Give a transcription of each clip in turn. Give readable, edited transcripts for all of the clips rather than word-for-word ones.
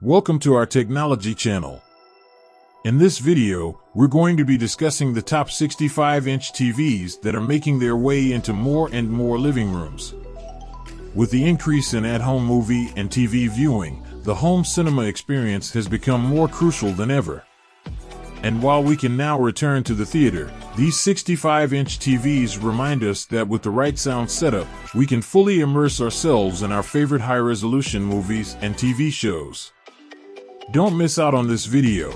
Welcome to our technology channel. In this video, we're going to be discussing the top 65-inch TVs that are making their way into more and more living rooms. With the increase in at-home movie and TV viewing, the home cinema experience has become more crucial than ever. And while we can now return to the theater, these 65-inch TVs remind us that with the right sound setup, we can fully immerse ourselves in our favorite high-resolution movies and TV shows. Don't miss out on this video.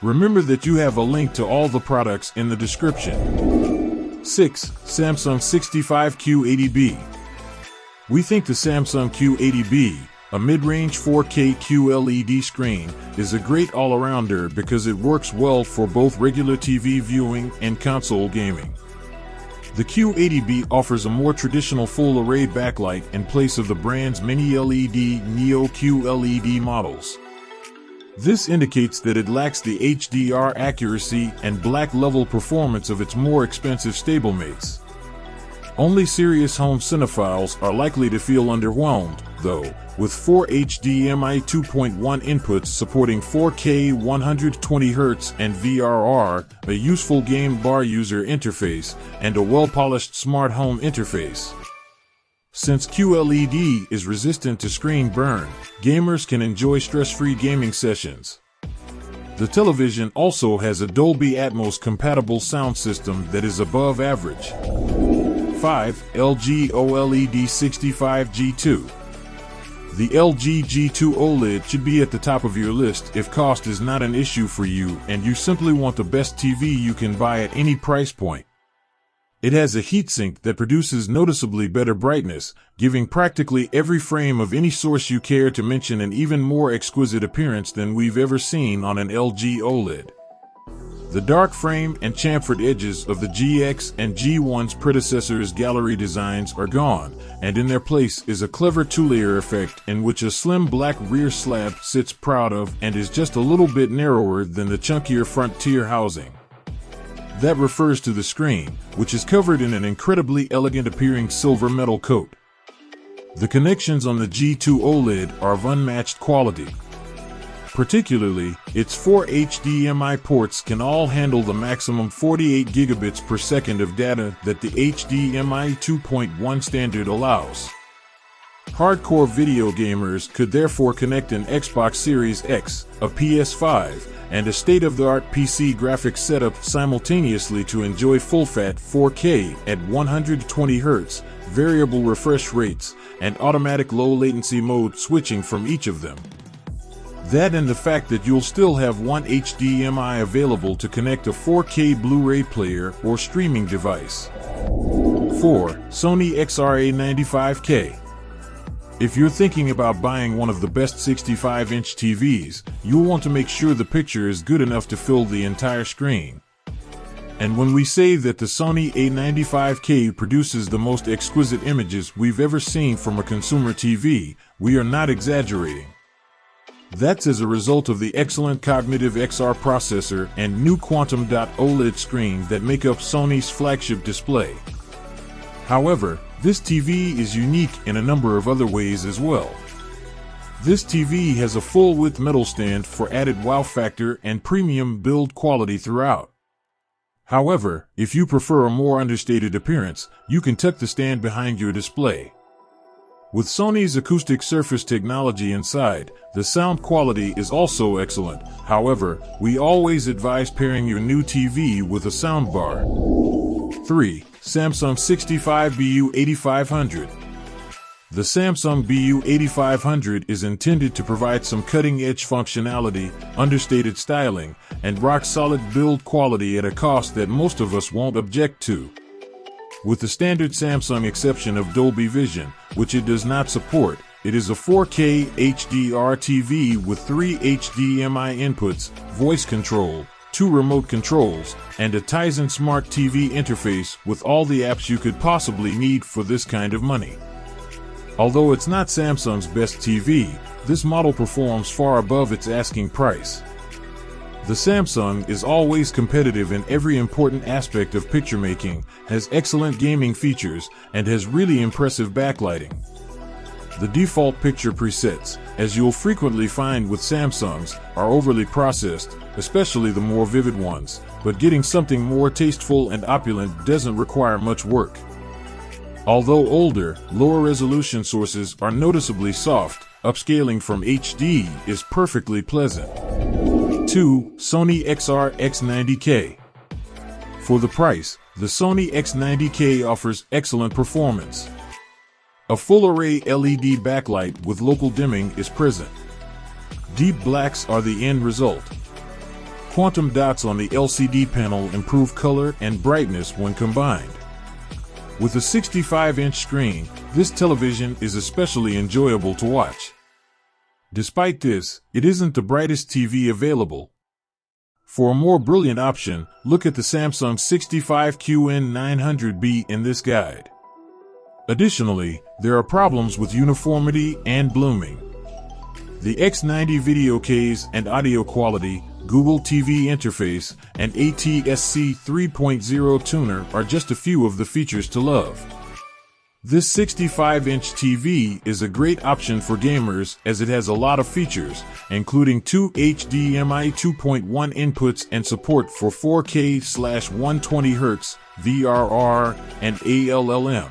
Remember that you have a link to all the products in the description. 6. Samsung 65Q80B. We think the Samsung Q80B, a mid-range 4K QLED screen, is a great all-arounder because it works well for both regular TV viewing and console gaming. The Q80B offers a more traditional full-array backlight in place of the brand's mini-LED Neo QLED models. This indicates that it lacks the HDR accuracy and black level performance of its more expensive stablemates. Only serious home cinephiles are likely to feel underwhelmed, though, with 4 HDMI 2.1 inputs supporting 4K 120Hz and VRR, a useful game bar user interface, and a well-polished smart home interface. Since QLED is resistant to screen burn, gamers can enjoy stress-free gaming sessions. The television also has a Dolby Atmos compatible sound system that is above average. 5. LG OLED 65G2. The LG G2 OLED should be at the top of your list if cost is not an issue for you and you simply want the best TV you can buy at any price point. It has a heatsink that produces noticeably better brightness, giving practically every frame of any source you care to mention an even more exquisite appearance than we've ever seen on an LG OLED. The dark frame and chamfered edges of the GX and G1's predecessors' gallery designs are gone, and in their place is a clever two-layer effect in which a slim black rear slab sits proud of and is just a little bit narrower than the chunkier front tier housing. That refers to the screen, which is covered in an incredibly elegant appearing silver metal coat. The connections on the G2 OLED are of unmatched quality. Particularly, its 4 HDMI ports can all handle the maximum 48 gigabits per second of data that the HDMI 2.1 standard allows. Hardcore video gamers could therefore connect an Xbox Series X, a PS5, and a state-of-the-art PC graphics setup simultaneously to enjoy full-fat 4K at 120Hz, variable refresh rates, and automatic low-latency mode switching from each of them. That and the fact that you'll still have one HDMI available to connect a 4K Blu-ray player or streaming device. 4. Sony XR-A95K. If you're thinking about buying one of the best 65-inch TVs, you'll want to make sure the picture is good enough to fill the entire screen. And when we say that the Sony A95K produces the most exquisite images we've ever seen from a consumer TV, we are not exaggerating. That's as a result of the excellent Cognitive XR processor and new Quantum Dot OLED screen that make up Sony's flagship display. However, this TV is unique in a number of other ways as well. This TV has a full-width metal stand for added wow factor and premium build quality throughout. However, if you prefer a more understated appearance, you can tuck the stand behind your display. With Sony's acoustic surface technology inside, the sound quality is also excellent. However, we always advise pairing your new TV with a soundbar. 3. Samsung 65BU8500. The Samsung BU8500 is intended to provide some cutting-edge functionality, understated styling, and rock-solid build quality at a cost that most of us won't object to. With the standard Samsung exception of Dolby Vision, which it does not support, it is a 4K HDR TV with 3 HDMI inputs, voice control, 2 remote controls, and a Tizen Smart TV interface with all the apps you could possibly need for this kind of money. Although it's not Samsung's best TV, this model performs far above its asking price. The Samsung is always competitive in every important aspect of picture making, has excellent gaming features, and has really impressive backlighting. The default picture presets, as you'll frequently find with Samsungs, are overly processed, especially the more vivid ones, but getting something more tasteful and opulent doesn't require much work. Although older, lower resolution sources are noticeably soft, upscaling from HD is perfectly pleasant. 2. Sony XR X90K. For the price, the Sony X90K offers excellent performance. A full-array LED backlight with local dimming is present. Deep blacks are the end result. Quantum dots on the LCD panel improve color and brightness when combined. With a 65-inch screen, this television is especially enjoyable to watch. Despite this, it isn't the brightest TV available. For a more brilliant option, look at the Samsung 65QN900B in this guide. Additionally, there are problems with uniformity and blooming. The X90 video case and audio quality, Google TV interface, and ATSC 3.0 tuner are just a few of the features to love. This 65-inch TV is a great option for gamers as it has a lot of features, including two HDMI 2.1 inputs and support for 4K/120Hz, VRR, and ALLM.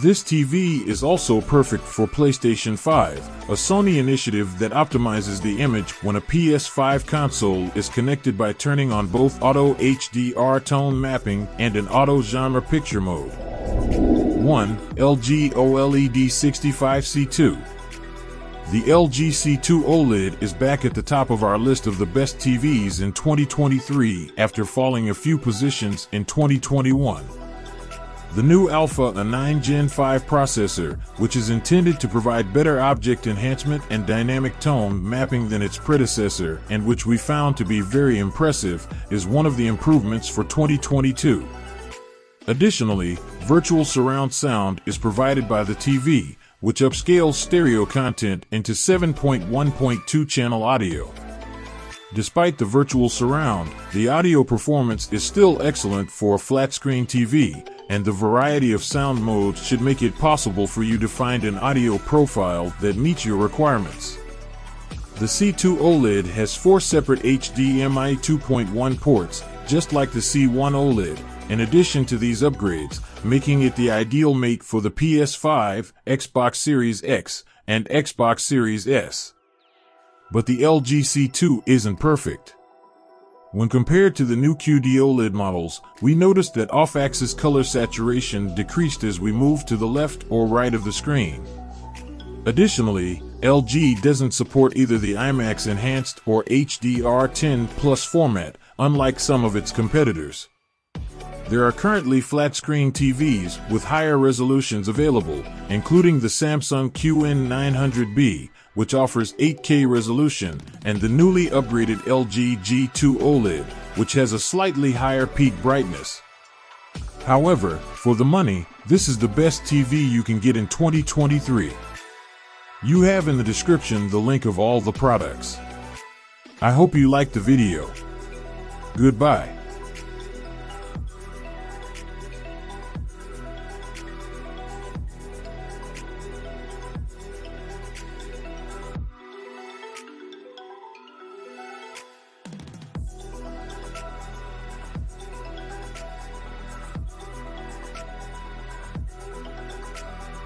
This TV is also perfect for PlayStation 5, a Sony initiative that optimizes the image when a PS5 console is connected by turning on both auto HDR tone mapping and an auto genre picture mode. 1. LG OLED 65C2. The LG C2 OLED is back at the top of our list of the best TVs in 2023 after falling a few positions in 2021. The new Alpha A9 Gen 5 processor, which is intended to provide better object enhancement and dynamic tone mapping than its predecessor, and which we found to be very impressive, is one of the improvements for 2022. Additionally, virtual surround sound is provided by the TV, which upscales stereo content into 7.1.2 channel audio. Despite the virtual surround, the audio performance is still excellent for a flat-screen TV, and the variety of sound modes should make it possible for you to find an audio profile that meets your requirements. The C2 OLED has 4 separate HDMI 2.1 ports, just like the C1 OLED, in addition to these upgrades, making it the ideal mate for the PS5, Xbox Series X, and Xbox Series S. But the LG C2 isn't perfect. When compared to the new QD OLED models, we noticed that off-axis color saturation decreased as we moved to the left or right of the screen. Additionally, LG doesn't support either the IMAX Enhanced or HDR10 Plus format, unlike some of its competitors. There are currently flat-screen TVs with higher resolutions available, including the Samsung QN900B, which offers 8K resolution, and the newly upgraded LG G2 OLED, which has a slightly higher peak brightness. However, for the money, this is the best TV you can get in 2023. You have in the description the link of all the products. I hope you liked the video. Goodbye.